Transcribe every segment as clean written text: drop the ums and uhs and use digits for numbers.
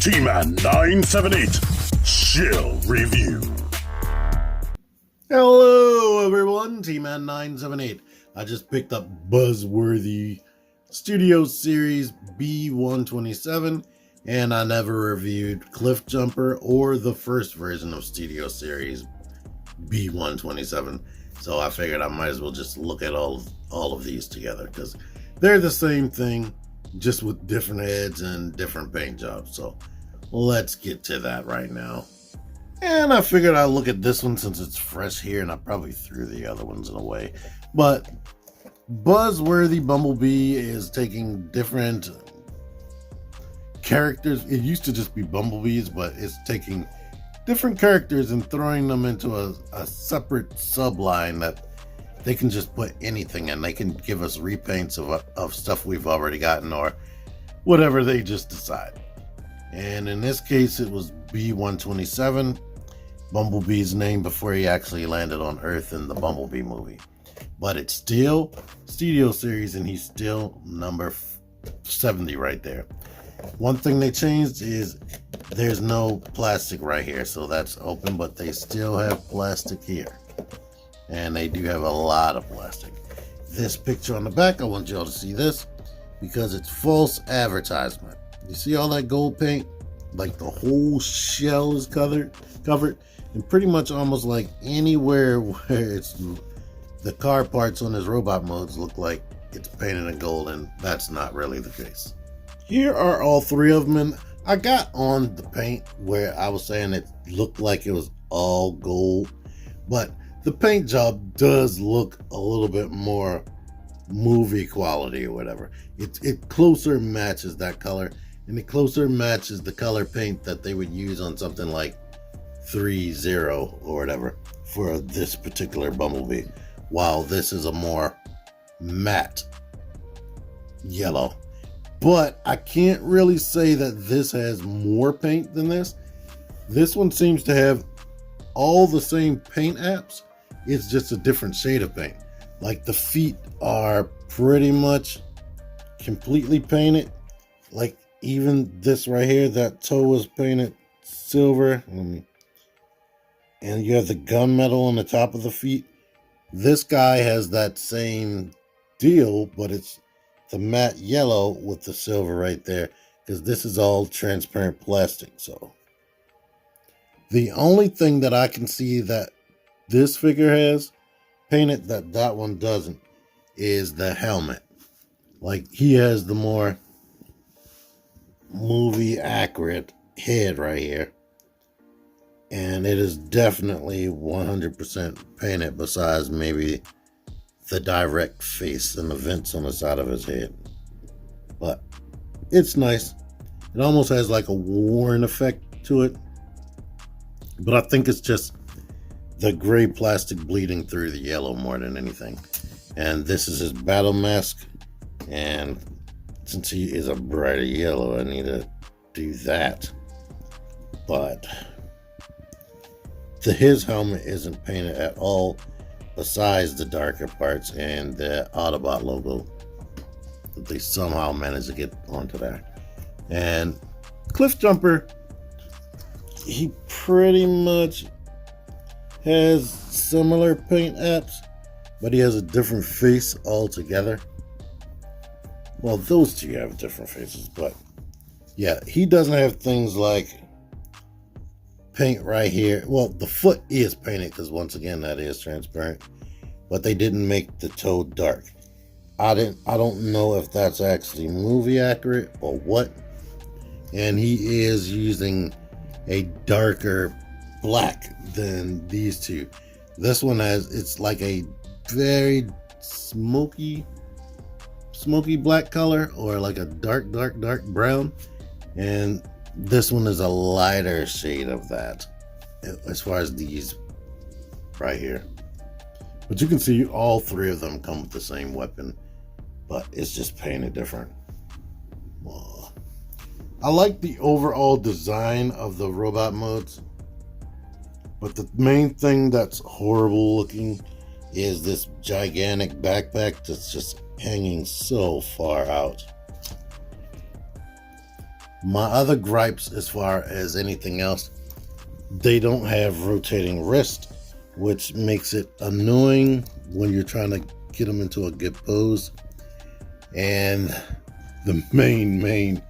T-Man 978 Chill Review. Hello everyone, T-Man 978. I just picked up Buzzworthy Studio Series B-127, and I never reviewed Cliffjumper or the first version of Studio Series B-127. So I figured I might as well just look at all of these together because they're the same thing, just with different heads and different paint jobs. So let's get to that right now. And I figured I'd look at this one since it's fresh here, and I probably threw the other ones in a way. But Buzzworthy Bumblebee is taking different characters. It used to just be bumblebees, but it's taking different characters and throwing them into a separate subline that they can just put anything in. They can give us repaints of stuff we've already gotten or whatever they just decide. And in this case, it was B-127, Bumblebee's name before he actually landed on Earth in the Bumblebee movie. But it's still Studio Series, and he's still number 70 right there. One thing they changed is there's no plastic right here, so that's open, but they still have plastic here. And they do have a lot of plastic. This picture on the back, I want y'all to see this because it's false advertisement. You see all that gold paint? Like the whole shell is covered, and pretty much almost like anywhere where it's the car parts on his robot modes look like it's painted in gold, and that's not really the case. Here are all three of them, and I got on the paint where I was saying it looked like it was all gold, but the paint job does look a little bit more movie quality or whatever. It closer matches that color, and it closer matches the color paint that they would use on something like 3.0 or whatever for this particular Bumblebee, while this is a more matte yellow. But I can't really say that this has more paint than this. This one seems to have all the same paint apps. It's just a different shade of paint. Like the feet are pretty much completely painted. Like even this right here, that toe was painted silver. And you have the gunmetal on the top of the feet. This guy has that same deal, but it's the matte yellow with the silver right there, because this is all transparent plastic. So the only thing that I can see that this figure has painted that one doesn't is the helmet. Like he has the more movie accurate head right here, and it is definitely 100% painted, besides maybe the direct face and the vents on the side of his head. But it's nice. It almost has like a worn effect to it, but I think it's just the gray plastic bleeding through the yellow more than anything. And this is his battle mask, and since he is a brighter yellow, I need to do that. But his helmet isn't painted at all, besides the darker parts and the Autobot logo that they somehow managed to get onto there. And Cliffjumper, he pretty much has similar paint apps, but he has a different face altogether. Well, those two have different faces, but yeah, he doesn't have things like paint right here. Well, the foot is painted because once again that is transparent, but they didn't make the toe dark. I don't know if that's actually movie accurate or what. And he is using a darker black than these two. This one it's like a very smoky black color, or like a dark brown, and this one is a lighter shade of that as far as these right here. But you can see all three of them come with the same weapon, but it's just painted different. I like the overall design of the robot modes, but the main thing that's horrible looking is this gigantic backpack that's just hanging so far out. My other gripes as far as anything else, they don't have rotating wrist, which makes it annoying when you're trying to get them into a good pose. And the main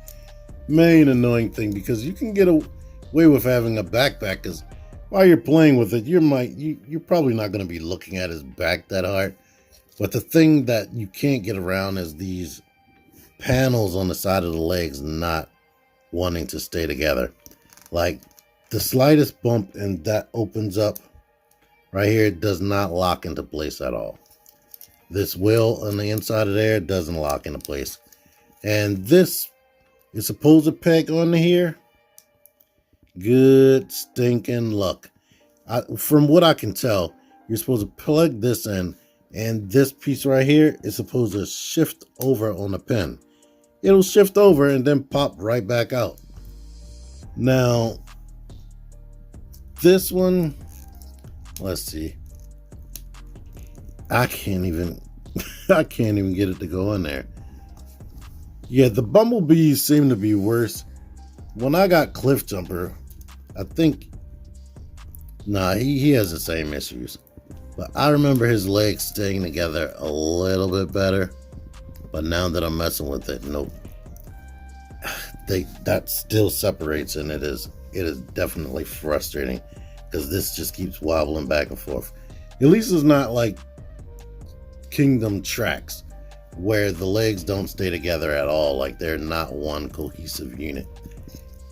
annoying thing, because you can get away with having a backpack, because while you're playing with it, you're probably not going to be looking at his back that hard. But the thing that you can't get around is these panels on the side of the legs not wanting to stay together. Like the slightest bump and that opens up right here, it does not lock into place at all. This wheel on the inside of there doesn't lock into place. And this is supposed to peg onto here. Good stinking luck. From what I can tell, you're supposed to plug this in, and this piece right here is supposed to shift over on the pin. It'll shift over and then pop right back out. Now, this one, let's see. I can't even get it to go in there. Yeah, the bumblebees seem to be worse. When I got Cliffjumper, I think, he has the same issues. But I remember his legs staying together a little bit better. But now that I'm messing with it, nope. That still separates, and it is definitely frustrating, because this just keeps wobbling back and forth. At least it's not like Kingdom Tracks, where the legs don't stay together at all. Like they're not one cohesive unit.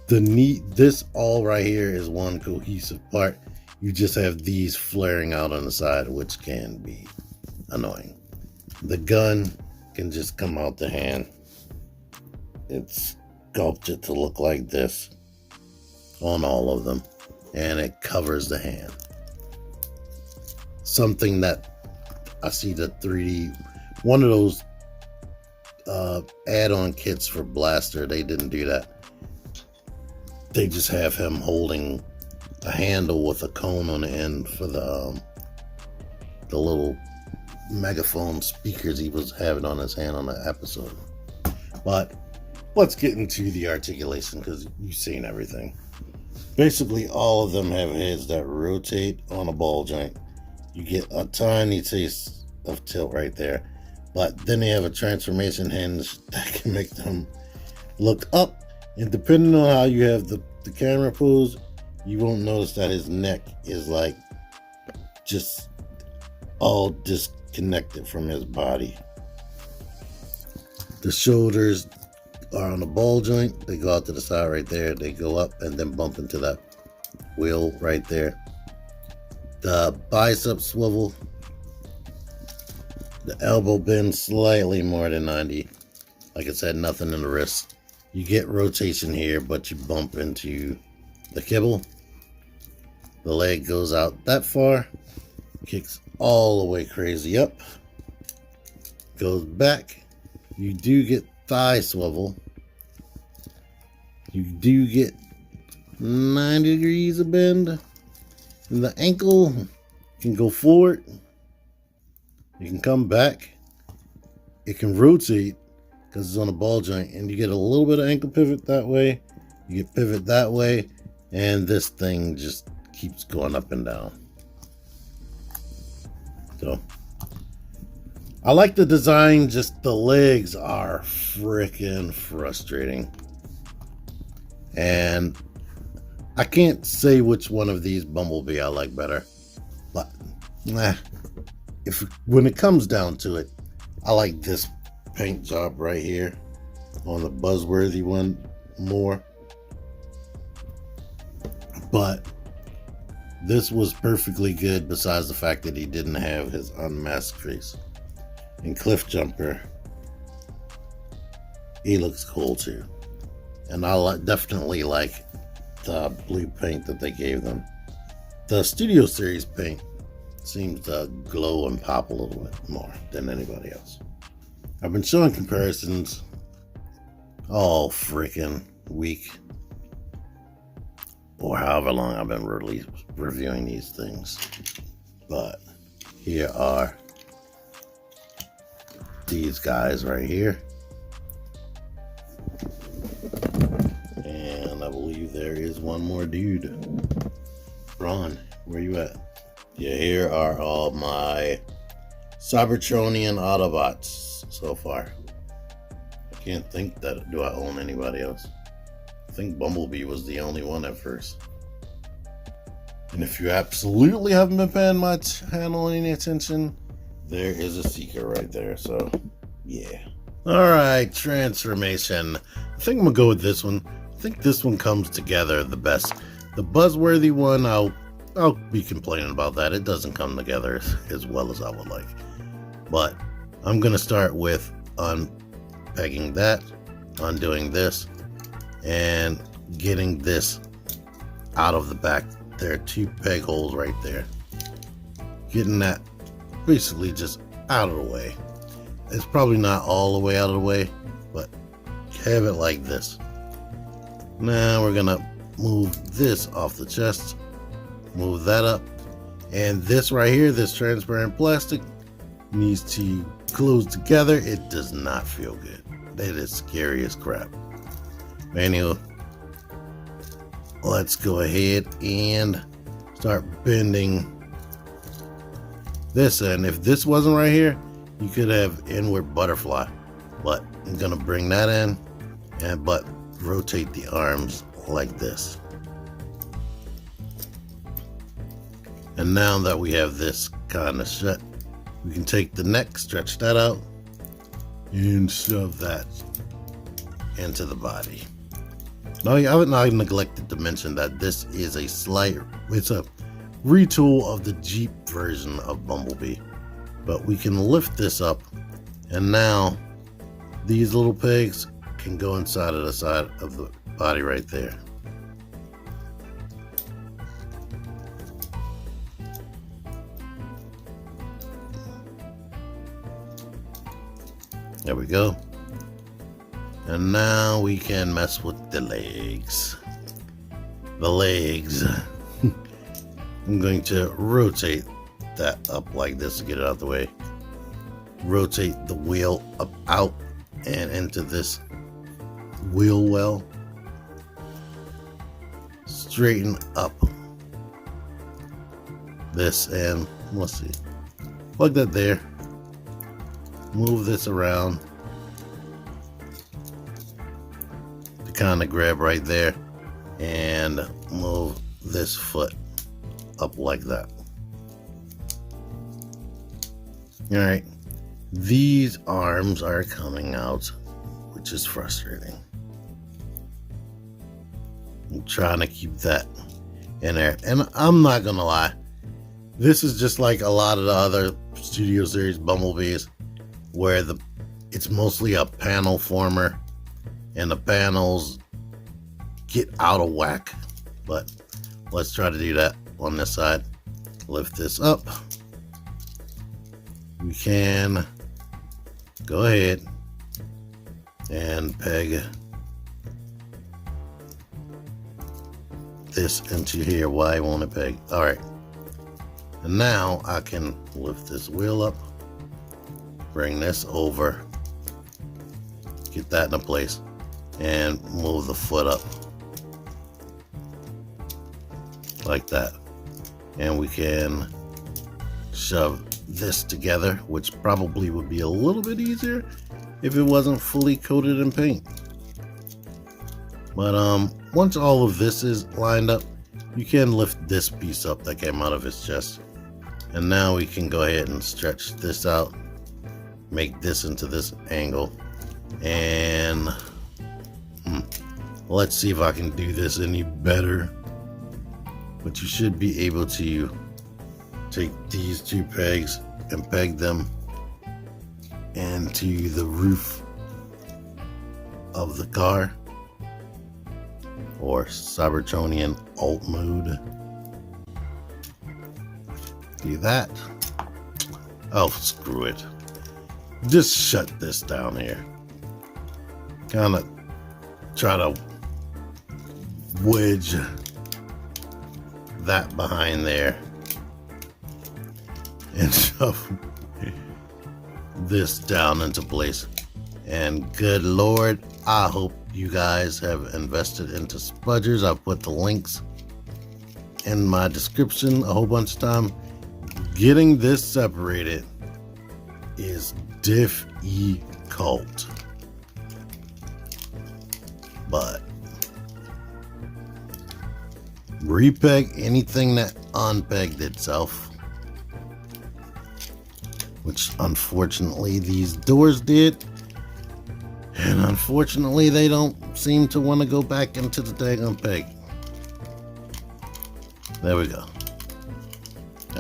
This all right here is one cohesive part. You just have these flaring out on the side, which can be annoying. The gun can just come out the hand. It's sculpted to look like this on all of them, and it covers the hand. Something that I see the 3D, one of those add-on kits for Blaster, they didn't do that. They just have him holding a handle with a cone on the end for the little megaphone speakers he was having on his hand on the episode. But let's get into the articulation, because you've seen everything. Basically, all of them have heads that rotate on a ball joint. You get a tiny taste of tilt right there. But then they have a transformation hinge that can make them look up. And depending on how you have the camera pose, you won't notice that his neck is like just all disconnected from his body. The shoulders are on the ball joint. They go out to the side right there. They go up and then bump into that wheel right there. The bicep swivel. The elbow bend slightly more than 90. Like I said, nothing in the wrist. You get rotation here, but you bump into the kibble. The leg goes out that far. Kicks all the way crazy up. Goes back. You do get thigh swivel. You do get 90 degrees of bend. And the ankle can go forward. You can come back. It can rotate because it's on a ball joint, and you get a little bit of ankle pivot that way. You get pivot that way, and this thing just keeps going up and down. So I like the design, just the legs are freaking frustrating. And I can't say which one of these Bumblebee I like better, but when it comes down to it, I like this paint job right here on the Buzzworthy one more. But this was perfectly good, besides the fact that he didn't have his unmasked face. And Cliffjumper, he looks cool too. And I definitely like the blue paint that they gave them. The Studio Series paint seems to glow and pop a little bit more than anybody else. I've been showing comparisons all freaking week, or however long I've been reviewing these things. But here are these guys right here. believe there is one more dude. Ron, where you at? Yeah, here are all my Cybertronian autobots so far. I can't think that, do I own anybody else? I think Bumblebee was the only one at first. And if you absolutely haven't been paying my channel any attention, there is a secret right there, so yeah. Alright, transformation. I think I'm gonna go with this one. I think this one comes together the best. The Buzzworthy one, I'll be complaining about that. It doesn't come together as well as I would like. But I'm gonna start with unpegging that, undoing this, and getting this out of the back. There are 2 peg holes right there. Getting that basically just out of the way. It's probably not all the way out of the way, but have it like this. Now we're gonna move this off the chest, move that up, and this right here, this transparent plastic, needs to close together. It does not feel good. That is scary as crap. Anyway, let's go ahead and start bending this. And if this wasn't right here, you could have inward butterfly, but I'm gonna bring that in and but rotate the arms like this. And now that we have this kind of shut, we can take the neck, stretch that out, and shove that into the body. Now, I would not neglected to mention that this is it's a retool of the Jeep version of Bumblebee. But we can lift this up, and now these little pegs can go inside of the side of the body right there. There we go. And now we can mess with the legs. The legs. I'm going to rotate that up like this to get it out of the way. Rotate the wheel up out and into this wheel well. Straighten up this, and let's see. Plug that there. Move this around to kind of grab right there, and move this foot up like that. All right, these arms are coming out, which is frustrating. I'm trying to keep that in there, and I'm not gonna lie, this is just like a lot of the other Studio Series Bumblebees, where it's mostly a panel former, and the panels get out of whack. But let's try to do that on this side. Lift this up. We can go ahead and peg this into here. Why won't it peg? All right. And now I can lift this wheel up, bring this over, get that in place, and move the foot up like that. And we can shove this together, which probably would be a little bit easier if it wasn't fully coated in paint. But once all of this is lined up, you can lift this piece up that came out of his chest. And now we can go ahead and stretch this out, make this into this angle, and let's see if I can do this any better. But you should be able to take these 2 pegs and peg them into the roof of the car, or Cybertronian alt mode. Do that. Oh, screw it. Just shut this down here. Kind of try to wedge that behind there and shove this down into place. And good Lord, I hope you guys have invested into spudgers. I've put the links in my description a whole bunch of time. Getting this separated is difficult, but repeg anything that unpegged itself, which unfortunately these doors did, and unfortunately they don't seem to want to go back into the daggone peg. There we go.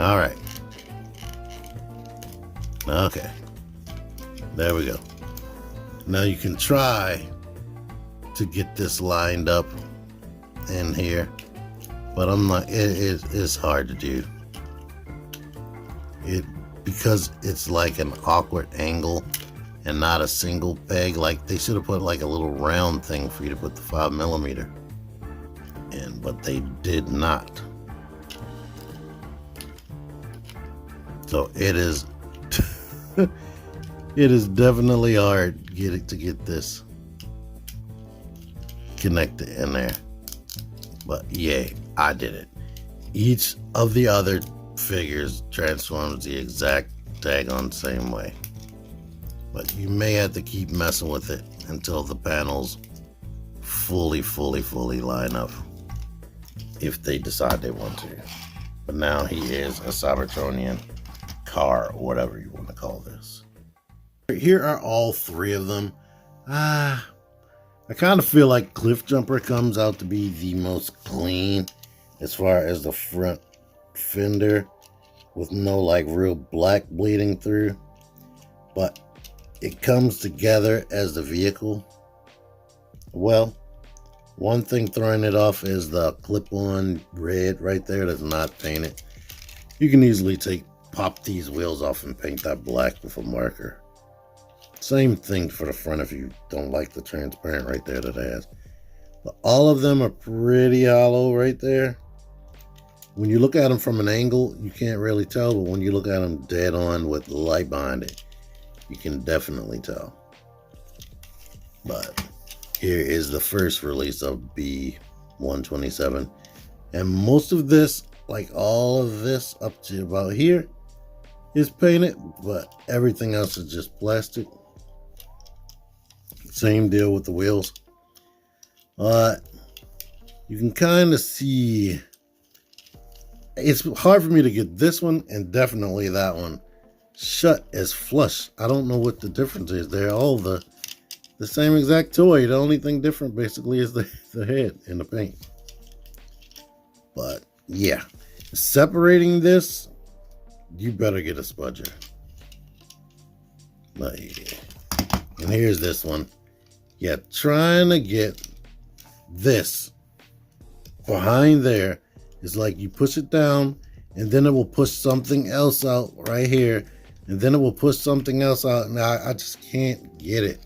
All right. Okay. There we go. Now you can try to get this lined up in here, but I'm not. It's hard to do. Because it's like an awkward angle and not a single peg. Like they should have put like a little round thing for you to put the 5mm in, but they did not. So it is it is definitely hard to get this connected in there. But yay, I did it. Each of the other figures transforms the exact daggone same way. But you may have to keep messing with it until the panels fully line up, if they decide they want to. But now he is a Cybertronian car, or whatever you want to call this. Here are all three of them. I kind of feel like Cliffjumper comes out to be the most clean as far as the front fender, with no like real black bleeding through, but it comes together as the vehicle. Well, one thing throwing it off is the clip-on red right there that's not painted. You can easily pop these wheels off and paint that black with a marker. Same thing for the front if you don't like the transparent right there that it has. But all of them are pretty hollow right there. When you look at them from an angle, you can't really tell, but when you look at them dead on with the light behind it, you can definitely tell. But here is the first release of B-127. And most of this, like all of this up to about here, is painted, but everything else is just plastic. Same deal with the wheels. You can kind of see, it's hard for me to get this one and definitely that one shut as flush. I don't know what the difference is. They're all the same exact toy. The only thing different basically is the head and the paint. But yeah, separating this, you better get a spudger. But yeah. And here's this one. Yeah, trying to get this behind there is like you push it down and then it will push something else out right here, and then it will push something else out, and I just can't get it.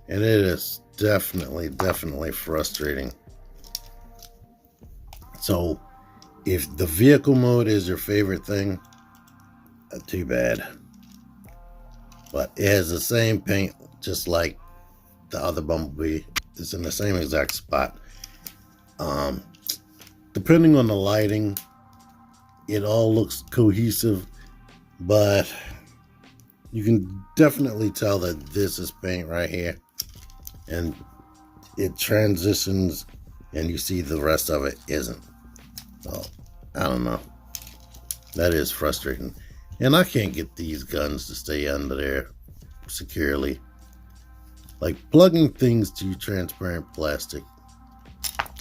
And it is definitely frustrating. So if the vehicle mode is your favorite thing, too bad. But it has the same paint just like the other Bumblebee. It's in the same exact spot. Depending on the lighting, it all looks cohesive, but you can definitely tell that this is paint right here, and it transitions and you see the rest of it isn't. So I don't know. That is frustrating. And I can't get these guns to stay under there securely. Like plugging things to transparent plastic,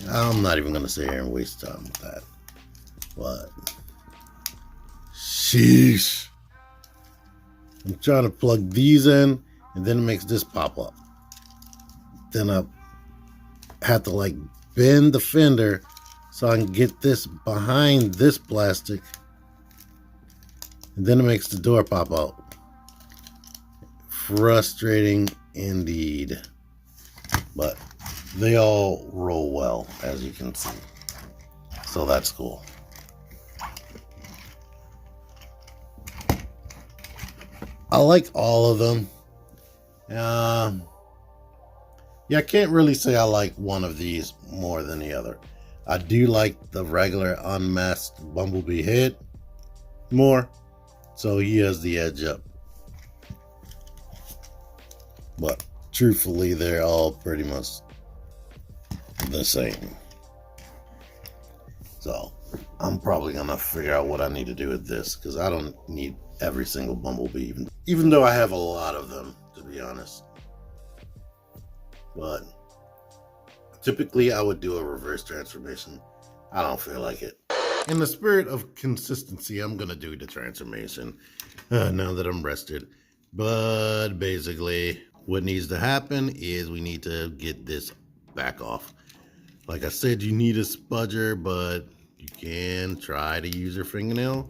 I'm not even going to sit here and waste time with that. But sheesh. I'm trying to plug these in, and then it makes this pop up. Then I have to like bend the fender so I can get this behind this plastic, and then it makes the door pop out. Frustrating indeed. But they all roll well, as you can see. So that's cool. I like all of them. Yeah, I can't really say I like one of these more than the other. I do like the regular unmasked Bumblebee head more, so he has the edge up. But truthfully, they're all pretty much the same. So I'm probably gonna figure out what I need to do with this, because I don't need every single Bumblebee, even though I have a lot of them, to be honest. But typically I would do a reverse transformation. I don't feel like it. In the spirit of consistency, I'm gonna do the transformation now that I'm rested. But basically what needs to happen is we need to get this back off. Like I said, you need a spudger, but you can try to use your fingernail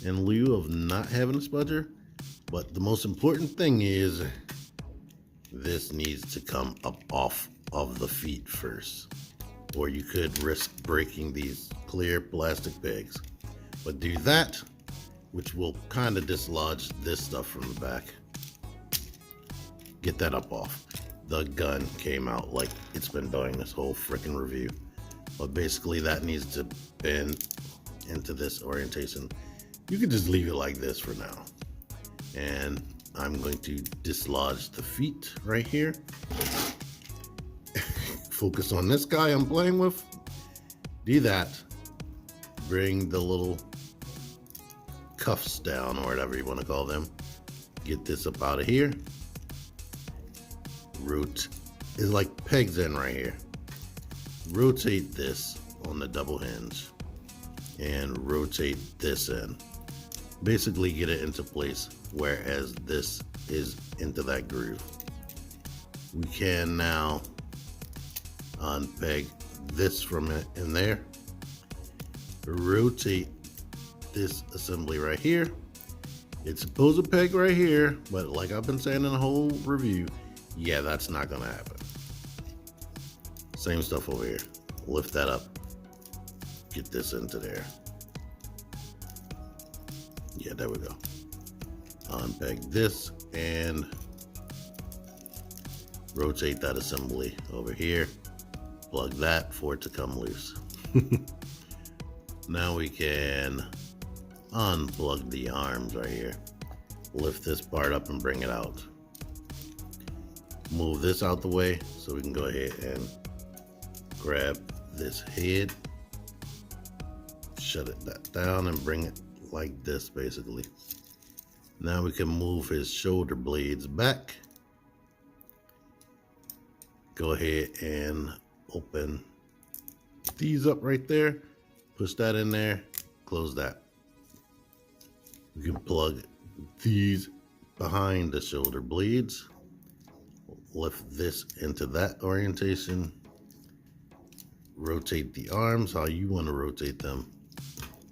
in lieu of not having a spudger. But the most important thing is this needs to come up off of the feet first, or you could risk breaking these clear plastic bags. But do that, which will kind of dislodge this stuff from the back. Get that up off. The gun came out like it's been doing this whole freaking review. But basically that needs to bend into this orientation. You could just leave it like this for now. And I'm going to dislodge the feet right here. Focus on this guy I'm playing with. Do that. Bring the little cuffs down, or whatever you want to call them. Get this up out of here. Root is like pegs in right here. Rotate this on the double hinge and rotate this in. Basically get it into place, whereas this is into that groove. We can now unpeg this from it in there. Rotate this assembly right here. It's supposed to peg right here, but like I've been saying in the whole review, yeah, that's not gonna happen. Same stuff over here. Lift that up. Get this into there. Yeah, there we go. Unpeg this and rotate that assembly over here. Plug that for it to come loose. Now we can unplug the arms right here. Lift this part up and bring it out. Move this out the way so we can go ahead and grab this head, shut that down and bring it like this basically. Now we can move his shoulder blades back. Go ahead and open these up right there. Push that in there, close that. We can plug these behind the shoulder blades. Lift this into that orientation. Rotate the arms how you want to rotate them.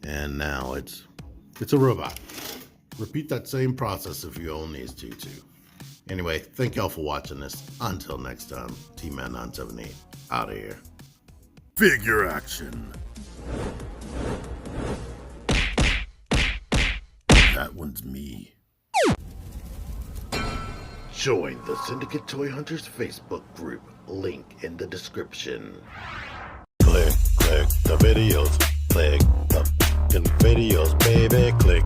And now it's a robot. Repeat that same process if you own these two too. Anyway, thank y'all for watching this. Until next time, T-Man978 out of here. Figure action. That one's me. Join the Syndicate Toy Hunters Facebook group. Link in the description. Click the videos. Click the fucking videos, baby. Click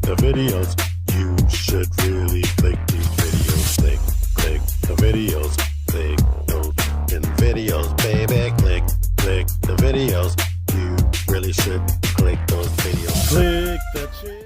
the videos. You should really click these videos. Click the videos. Click those fucking videos, baby. Click the videos. You really should click those videos.